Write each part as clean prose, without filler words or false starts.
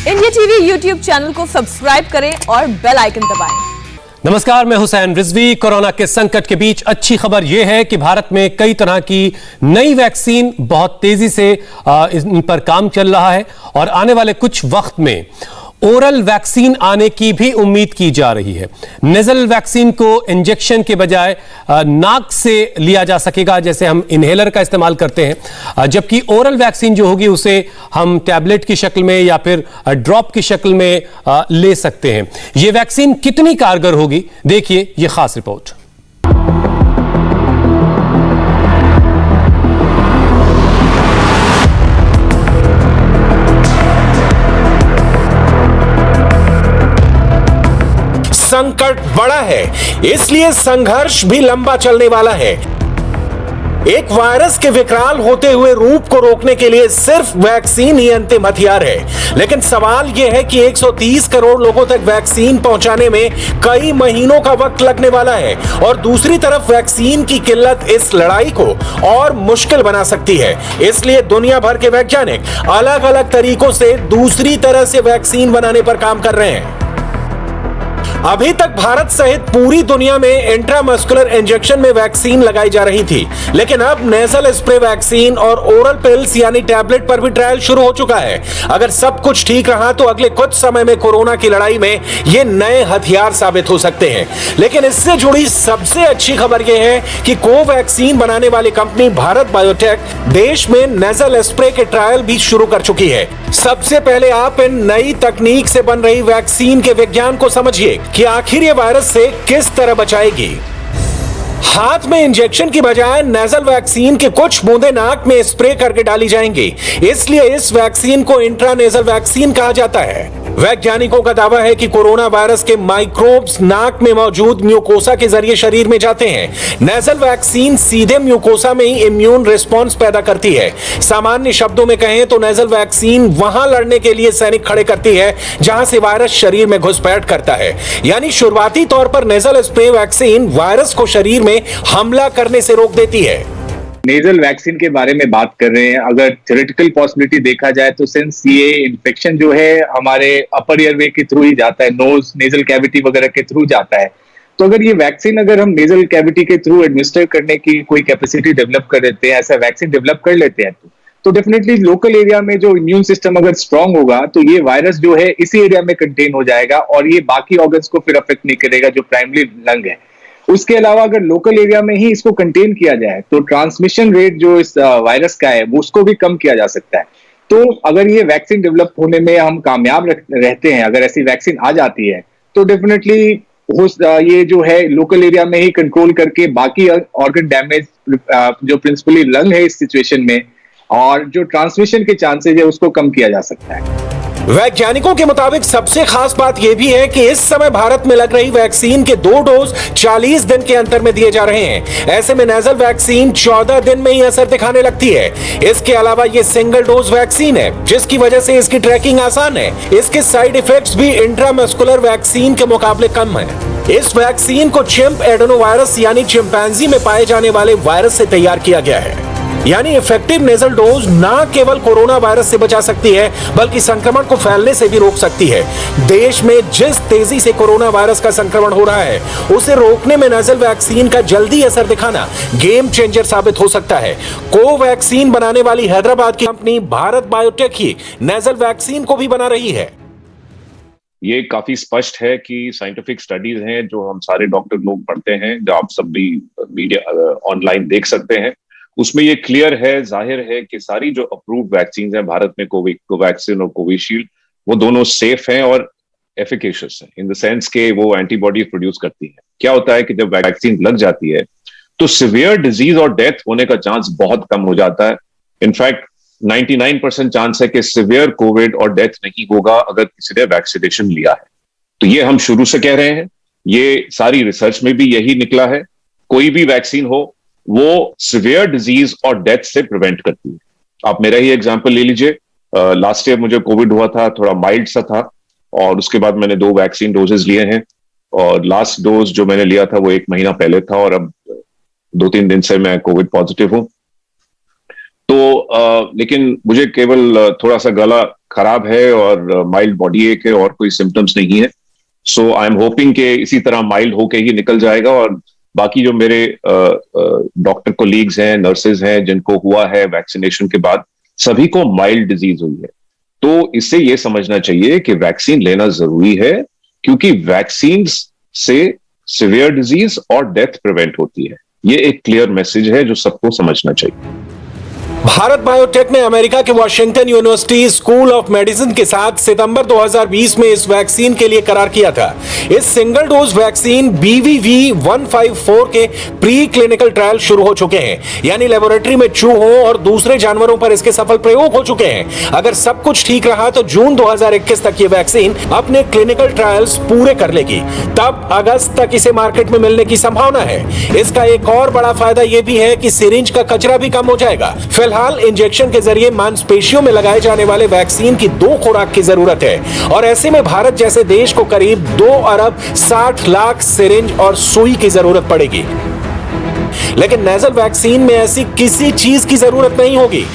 India TV YouTube channel को subscribe करें और बेल आइकन दबाएं। नमस्कार, मैं हुसैन रिजवी। कोरोना के संकट के बीच अच्छी खबर यह है कि भारत में कई तरह की नई वैक्सीन बहुत तेजी से इन पर काम चल रहा है और आने वाले कुछ वक्त में ओरल वैक्सीन आने की भी उम्मीद की जा रही है। नेजल वैक्सीन को इंजेक्शन के बजाय नाक से लिया जा सकेगा, जैसे हम इनहेलर का इस्तेमाल करते हैं, जबकि ओरल वैक्सीन जो होगी उसे हम टैबलेट की शक्ल में या फिर ड्रॉप की शक्ल में ले सकते हैं। यह वैक्सीन कितनी कारगर होगी, देखिए यह खास रिपोर्ट। संकट बड़ा है, इसलिए संघर्ष भी लंबा चलने वाला है। एक वायरस के विकराल होते हुए रूप को रोकने के लिए सिर्फ वैक्सीन ही अंतिम हथियार है। लेकिन सवाल यह है कि 130 करोड़ लोगों तक वैक्सीन पहुंचाने में कई महीनों का वक्त लगने वाला है और दूसरी तरफ वैक्सीन की किल्लत इस लड़ाई को और मुश्किल बना सकती है। इसलिए दुनिया भर के वैज्ञानिक अलग अलग तरीकों से दूसरी तरह से वैक्सीन बनाने पर काम कर रहे हैं। अभी तक भारत सहित पूरी दुनिया में इंट्रामस्कुलर इंजेक्शन में वैक्सीन लगाई जा रही थी, लेकिन अब नेजल स्प्रे वैक्सीन और ओरल पिल्स यानी टैबलेट पर भी ट्रायल शुरू हो चुका है। अगर सब कुछ ठीक रहा तो अगले कुछ समय में कोरोना की लड़ाई में ये नए हथियार साबित हो सकते हैं। लेकिन इससे जुड़ी सबसे अच्छी खबर यह है कि कोवैक्सीन बनाने वाली कंपनी भारत बायोटेक देश में नेजल स्प्रे के ट्रायल भी शुरू कर चुकी है। सबसे पहले आप इन नई तकनीक से बन रही वैक्सीन के विज्ञान को समझिए कि आखिर ये वायरस से किस तरह बचाएगी। हाथ में इंजेक्शन की बजाय नेजल वैक्सीन के कुछ बूंदे नाक में स्प्रे करके डाली जाएंगी, इसलिए इस वैक्सीन को इंट्रानेजल वैक्सीन कहा जाता है। वैज्ञानिकों का दावा है कि कोरोना वायरस के माइक्रोब्स नाक में मौजूद म्यूकोसा के जरिए शरीर में जाते हैं। नेजल वैक्सीन सीधे म्यूकोसा में ही इम्यून रिस्पॉन्स पैदा करती है। सामान्य शब्दों में कहें तो नेजल वैक्सीन वहां लड़ने के लिए सैनिक खड़े करती है जहां से वायरस शरीर में घुसपैठ करता है। यानी शुरुआती तौर पर नेजल स्प्रे वैक्सीन वायरस को शरीर में हमला करने से रोक देती है। नेजल वैक्सीन के बारे में बात कर रहे हैं, अगर थ्योरेटिकल पॉसिबिलिटी देखा जाए तो सिंस ये इन्फेक्शन जो है हमारे अपर एयरवे के थ्रू ही जाता है, नोज नेजल कैविटी वगैरह के थ्रू जाता है, तो अगर ये वैक्सीन अगर हम नेजल कैविटी के थ्रू एडमिनिस्टर करने की कोई कैपेसिटी डेवलप कर लेते हैं, ऐसा वैक्सीन डेवलप कर लेते हैं तो डेफिनेटली लोकल एरिया में जो इम्यून सिस्टम अगर स्ट्रांग होगा तो ये वायरस जो है इसी एरिया में कंटेन हो जाएगा और ये बाकी ऑर्गन्स को फिर अफेक्ट नहीं करेगा जो प्राइमरी लंग है। उसके अलावा अगर लोकल एरिया में ही इसको कंटेन किया जाए तो ट्रांसमिशन रेट जो इस वायरस का है वो उसको भी कम किया जा सकता है। तो अगर ये वैक्सीन डेवलप होने में हम कामयाब रहते हैं, अगर ऐसी वैक्सीन आ जाती है तो डेफिनेटली ये जो है लोकल एरिया में ही कंट्रोल करके बाकी ऑर्गन डैमेज जो प्रिंसिपली लंग है इस सिचुएशन में और जो ट्रांसमिशन के चांसेस है उसको कम किया जा सकता है। वैज्ञानिकों के मुताबिक सबसे खास बात यह भी है कि इस समय भारत में लग रही वैक्सीन के 2 डोज 40 दिन के अंतर में दिए जा रहे हैं। ऐसे में नेजल वैक्सीन 14 दिन में ही असर दिखाने लगती है। इसके अलावा ये सिंगल डोज वैक्सीन है जिसकी वजह से इसकी ट्रैकिंग आसान है। इसके साइड इफेक्ट्स भी इंट्रामस्कुलर वैक्सीन के मुकाबले कम है। इस वैक्सीन को चिंप एडेनोवायरस यानी चिंपैंजी में पाए जाने वाले वायरस से तैयार किया गया है। यानी इफेक्टिव नेजल डोज न केवल कोरोना वायरस से बचा सकती है बल्कि संक्रमण को फैलने से भी रोक सकती है। देश में जिस तेजी से कोरोना वायरस का संक्रमण हो रहा है उसे रोकने में नेजल वैक्सीन का जल्दी असर दिखाना गेम चेंजर साबित हो सकता है। कोवैक्सीन बनाने वाली हैदराबाद की कंपनी भारत बायोटेक ही नेजल वैक्सीन को भी बना रही है। ये काफी स्पष्ट है कि साइंटिफिक स्टडीज हैं जो हम सारे डॉक्टर लोग पढ़ते हैं, जो आप सब भी मीडिया ऑनलाइन देख सकते हैं, उसमें ये क्लियर है, जाहिर है कि सारी जो अप्रूव्ड वैक्सीन हैं भारत में, कोवैक्सीन और कोविशील्ड, वो दोनों सेफ हैं और एफिकेशियस हैं इन द सेंस के वो एंटीबॉडी प्रोड्यूस करती है। क्या होता है कि जब वैक्सीन लग जाती है तो सिवियर डिजीज और डेथ होने का चांस बहुत कम हो जाता है। इनफैक्ट 99% चांस है कि सिवियर कोविड और डेथ नहीं होगा अगर किसी ने वैक्सीनेशन लिया है। तो ये हम शुरू से कह रहे हैं, ये सारी रिसर्च में भी यही निकला है। कोई भी वैक्सीन हो वो सिवियर डिजीज और डेथ से प्रिवेंट करती है। आप मेरा ही एग्जांपल ले लीजिए, लास्ट ईयर मुझे कोविड हुआ था, थोड़ा माइल्ड सा था और उसके बाद मैंने 2 वैक्सीन डोजेस लिए हैं और लास्ट डोज जो मैंने लिया था वो 1 महीना पहले था और अब 2-3 दिन से मैं कोविड पॉजिटिव हूं। तो लेकिन मुझे केवल थोड़ा सा गला खराब है और माइल्ड बॉडी एक है और कोई सिम्टम्स नहीं है। सो आई एम होपिंग कि इसी तरह माइल्ड होके ही निकल जाएगा और बाकी जो मेरे डॉक्टर कोलीग्स हैं, नर्सेज हैं जिनको हुआ है वैक्सीनेशन के बाद, सभी को माइल्ड डिजीज हुई है। तो इससे ये समझना चाहिए कि वैक्सीन लेना जरूरी है, क्योंकि वैक्सीन से सिवियर डिजीज और डेथ प्रिवेंट होती है। ये एक क्लियर मैसेज है जो सबको समझना चाहिए। भारत बायोटेक ने अमेरिका के Washington university school of medicine के साथ सितंबर 2020 में इस वैक्सीन के लिए करार किया था। इस सिंगल डोज वैक्सीन BVV154 के प्री क्लिनिकल ट्रायल शुरू हो चुके हैं, यानी लेबोरेटरी में चूहों और दूसरे जानवरों पर इसके सफल प्रयोग हो चुके हैं। अगर सब कुछ ठीक रहा तो जून 2021 तक ये वैक्सीन अपने क्लिनिकल ट्रायल्स पूरे कर लेगी, तब अगस्त तक इसे मार्केट में मिलने की संभावना है। इसका एक और बड़ा फायदा यह भी है कि सिरिंज का कचरा भी कम हो जाएगा। फिलहाल इंजेक्शन के जरिए मांसपेशियों में लगाए जाने वाले वैक्सीन की 2 खुराक की जरूरत है, और ऐसे में भारत जैसे देश को करीब 2 अरब 60 लाख सिरिंज और सुई की जरूरत पड़ेगी। लेकिन नेजल वैक्सीन में ऐसी किसी चीज की जरूरत नहीं होगी।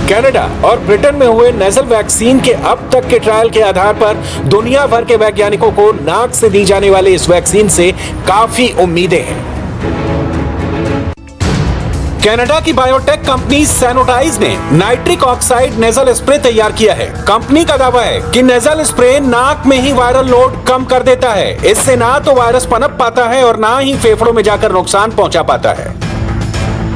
कनाडा और ब्रिटेन में हुए नेजल वैक्सीन के अब तक के ट्रायल के आधार पर दुनिया भर के वैज्ञानिकों को नाक से दी जाने वाली इस वैक्सीन से काफी उम्मीदें हैं। कनाडा की बायोटेक कंपनी सैनोटाइज ने नाइट्रिक ऑक्साइड नेजल स्प्रे तैयार किया है। कंपनी का दावा है कि नेजल स्प्रे नाक में ही वायरल लोड कम कर देता है। इससे ना तो वायरस पनप पाता है और ना ही फेफड़ों में जाकर नुकसान पहुंचा पाता है।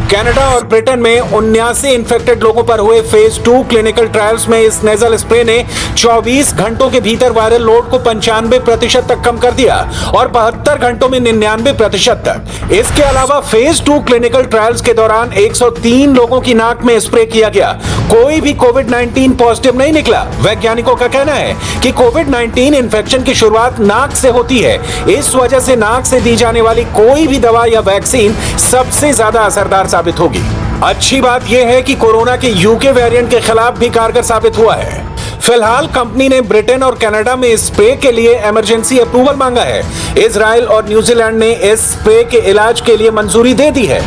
कनाडा और ब्रिटेन में 79 इन्फेक्टेड लोगों पर हुए फेज 2 क्लिनिकल ट्रायल्स में इस नेजल स्प्रे ने 24 घंटों के भीतर वायरल लोड को 95% तक कम कर दिया और 72 घंटों में 99% तक। इसके अलावा फेज 2 क्लिनिकल ट्रायल्स के दौरान 103 लोगों की नाक में स्प्रे किया गया। कोई भी कोविड-19 पॉजिटिव नहीं निकला। वैज्ञानिकों का कहना है कि कोविड-19 इन्फेक्शन की शुरुआत नाक से होती है। इस वजह से नाक से दी जाने वाली कोई भी दवा या वैक्सीन सबसे ज्यादा असरदार साबित होगी। अच्छी बात यह है कि कोरोना के यूके वेरिएंट के खिलाफ भी कारगर साबित हुआ है। फिलहाल कंपनी ने ब्रिटेन और कनाडा में स्प्रे के लिए इमरजेंसी अप्रूवल मांगा है। इजराइल और न्यूजीलैंड ने इस स्प्रे के इलाज के लिए मंजूरी दे दी है।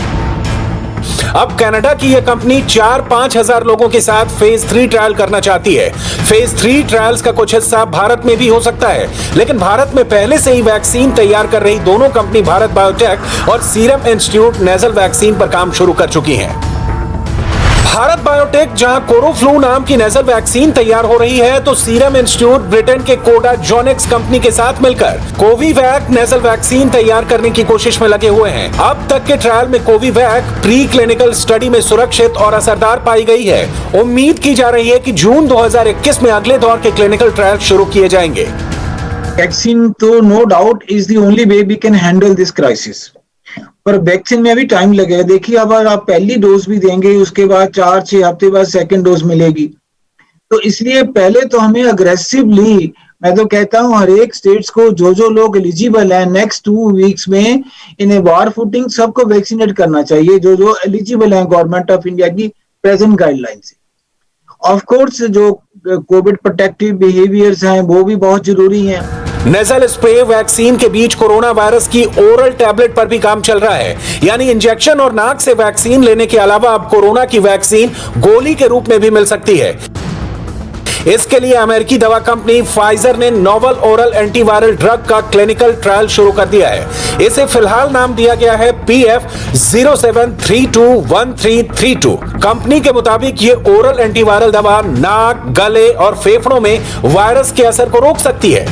अब कनाडा की यह कंपनी 4-5 हजार लोगों के साथ फेज 3 ट्रायल करना चाहती है। फेज 3 ट्रायल्स का कुछ हिस्सा भारत में भी हो सकता है, लेकिन भारत में पहले से ही वैक्सीन तैयार कर रही दोनों कंपनी भारत बायोटेक और सीरम इंस्टीट्यूट नेजल वैक्सीन पर काम शुरू कर चुकी हैं। भारत बायोटेक जहां कोरोफ्लू नाम की नेजल वैक्सीन तैयार हो रही है, तो सीरम इंस्टीट्यूट ब्रिटेन के कोडाजोनिक्स कंपनी के साथ मिलकर कोविवैक नेजल वैक्सीन तैयार करने की कोशिश में लगे हुए हैं। अब तक के ट्रायल में कोविवैक प्री क्लिनिकल स्टडी में सुरक्षित और असरदार पाई गई है। उम्मीद की जा रही है कि जून 2021 में अगले दौर के क्लिनिकल ट्रायल शुरू किए जाएंगे। वैक्सीन तो no doubt is the only way we can handle this crisis, पर वैक्सीन में भी टाइम लगेगा। देखिए, अब अगर आप पहली डोज भी देंगे, उसके बाद 4-6 हफ्ते बाद सेकंड डोज मिलेगी, तो इसलिए पहले तो हमें अग्रेसिवली, मैं तो कहता हूं हर एक स्टेट्स को जो लोग एलिजिबल हैं, नेक्स्ट 2 वीक्स में इन्हें वार फुटिंग सबको वैक्सीनेट करना चाहिए, जो एलिजिबल हैं गवर्नमेंट ऑफ इंडिया की प्रेजेंट गाइडलाइन से। ऑफ कोर्स जो कोविड प्रोटेक्टिव बिहेवियर्स हैं वो भी बहुत जरूरी हैं। नेजल स्प्रे वैक्सीन के बीच कोरोना वायरस की ओरल टैबलेट पर भी काम चल रहा है, यानी इंजेक्शन और नाक से वैक्सीन लेने के अलावा अब कोरोना की वैक्सीन गोली के रूप में भी मिल सकती है। इसके लिए अमेरिकी दवा कंपनी फाइजर ने नोवल ओरल एंटीवायरल ड्रग का क्लिनिकल ट्रायल शुरू कर दिया है। इसे फिलहाल नाम दिया गया है PF07321332। कंपनी के मुताबिक ये ओरल एंटीवायरल दवा नाक, गले और फेफड़ों में वायरस के असर को रोक सकती है।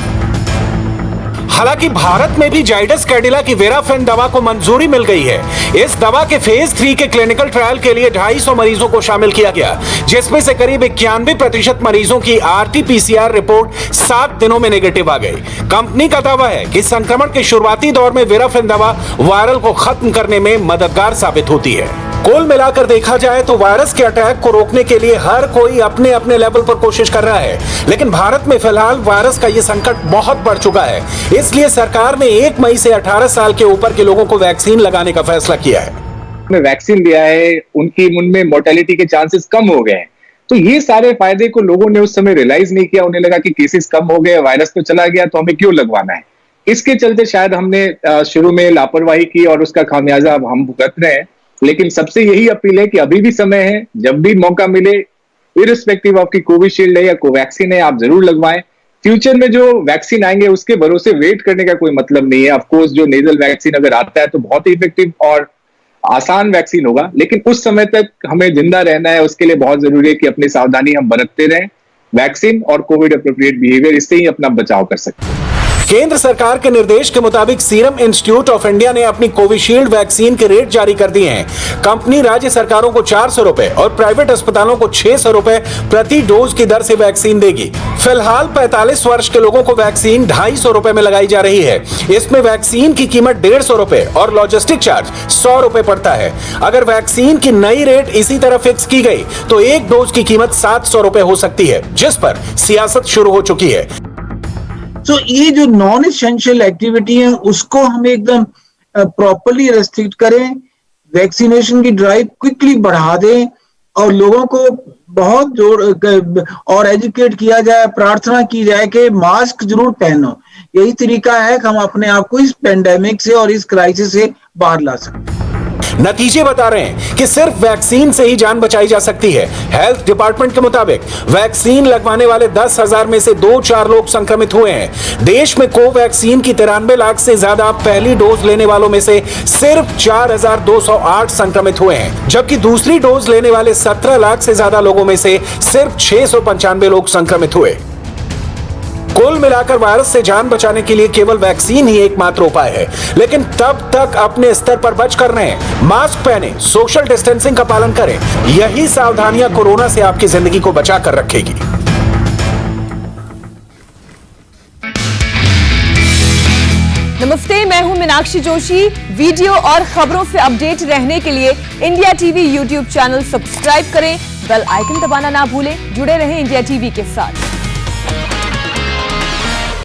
हालांकि भारत में भी जाइडस कैडिला की वेराफेन दवा को मंजूरी मिल गई है। इस दवा के फेज 3 के क्लिनिकल ट्रायल के लिए 250 मरीजों को शामिल किया गया, जिसमें से करीब 91% मरीजों की RT-PCR रिपोर्ट 7 दिनों में नेगेटिव आ गई। कंपनी का दावा है कि संक्रमण के शुरुआती दौर में वेराफेन दवा वायरल को खत्म करने में मददगार साबित होती है। कुल मिलाकर देखा जाए तो वायरस के अटैक को रोकने के लिए हर कोई अपने अपने लेवल पर कोशिश कर रहा है, लेकिन भारत में फिलहाल वायरस का यह संकट बहुत बढ़ चुका है। इसलिए सरकार ने 1 मई से 18 साल के ऊपर के लोगों को वैक्सीन लगाने का फैसला किया है। वैक्सीन लिया है, उनकी उनमें मोर्टेलिटी के चांसेस कम हो गए हैं। तो ये सारे फायदे को लोगों ने उस समय रियलाइज नहीं किया। उन्हें लगा कि केसेस कम हो गए, वायरस तो चला गया, तो हमें क्यों लगवाना है। इसके चलते शायद हमने शुरू में लापरवाही की और उसका खामियाजा अब हम भुगत रहे हैं। लेकिन सबसे यही अपील है कि अभी भी समय है, जब भी मौका मिले इरिस्पेक्टिव ऑफ की कोविशील्ड है या कोवैक्सीन है, आप जरूर लगवाएं। फ्यूचर में जो वैक्सीन आएंगे उसके भरोसे वेट करने का कोई मतलब नहीं है। ऑफकोर्स जो नेजल वैक्सीन अगर आता है तो बहुत ही इफेक्टिव और आसान वैक्सीन होगा, लेकिन उस समय तक हमें जिंदा रहना है, उसके लिए बहुत जरूरी है कि अपनी सावधानी हम बरतते रहें। वैक्सीन और कोविड अप्रोप्रिएट बिहेवियर, इससे ही अपना बचाव कर सकते हैं। केंद्र सरकार के निर्देश के मुताबिक सीरम इंस्टीट्यूट ऑफ इंडिया ने अपनी कोविशील्ड वैक्सीन के रेट जारी कर दिए हैं। कंपनी राज्य सरकारों को 400 रुपए और प्राइवेट अस्पतालों को 600 रुपए प्रति डोज की दर से वैक्सीन देगी। फिलहाल 45 वर्ष के लोगों को वैक्सीन 250 रुपए में लगाई जा रही है। इसमें वैक्सीन की कीमत 150 रुपए और लॉजिस्टिक चार्ज 100 रुपए पड़ता है। अगर वैक्सीन की नई रेट इसी तरह फिक्स की गई तो एक डोज की कीमत 700 रुपए हो सकती है, जिस पर सियासत शुरू हो चुकी है। तो ये जो नॉन एसेंशियल एक्टिविटी है उसको हम एकदम प्रॉपर्ली रेस्ट्रिक्ट करें, वैक्सीनेशन की ड्राइव क्विकली बढ़ा दें और लोगों को बहुत जोर और एजुकेट किया जाए, प्रार्थना की जाए कि मास्क जरूर पहनो। यही तरीका है कि हम अपने आप को इस पेंडेमिक से और इस क्राइसिस से बाहर ला सकते हैं। नतीजे बता रहे हैं कि सिर्फ वैक्सीन से ही जान बचाई जा सकती है। हेल्थ डिपार्टमेंट के मुताबिक वैक्सीन लगवाने वाले 10,000 में से 2-4 लोग संक्रमित हुए हैं। देश में कोवैक्सीन की 93 लाख से ज्यादा पहली डोज लेने वालों में से सिर्फ 4,208 संक्रमित हुए हैं, जबकि दूसरी डोज लेने वाले 17 लाख से ज्यादा लोगों में से सिर्फ 695 लोग संक्रमित हुए। कुल मिलाकर वायरस से जान बचाने के लिए केवल वैक्सीन ही एकमात्र उपाय है, लेकिन तब तक अपने स्तर पर बचकर रहें, मास्क पहने, सोशल डिस्टेंसिंग का पालन करें। यही सावधानियां कोरोना से आपकी जिंदगी को बचा कर रखेगी। नमस्ते, मैं हूं मीनाक्षी जोशी। वीडियो और खबरों से अपडेट रहने के लिए India TV YouTube channel subscribe करें, बेल आइकन दबाना ना भूलें। जुड़े रहें इंडिया टीवी के साथ।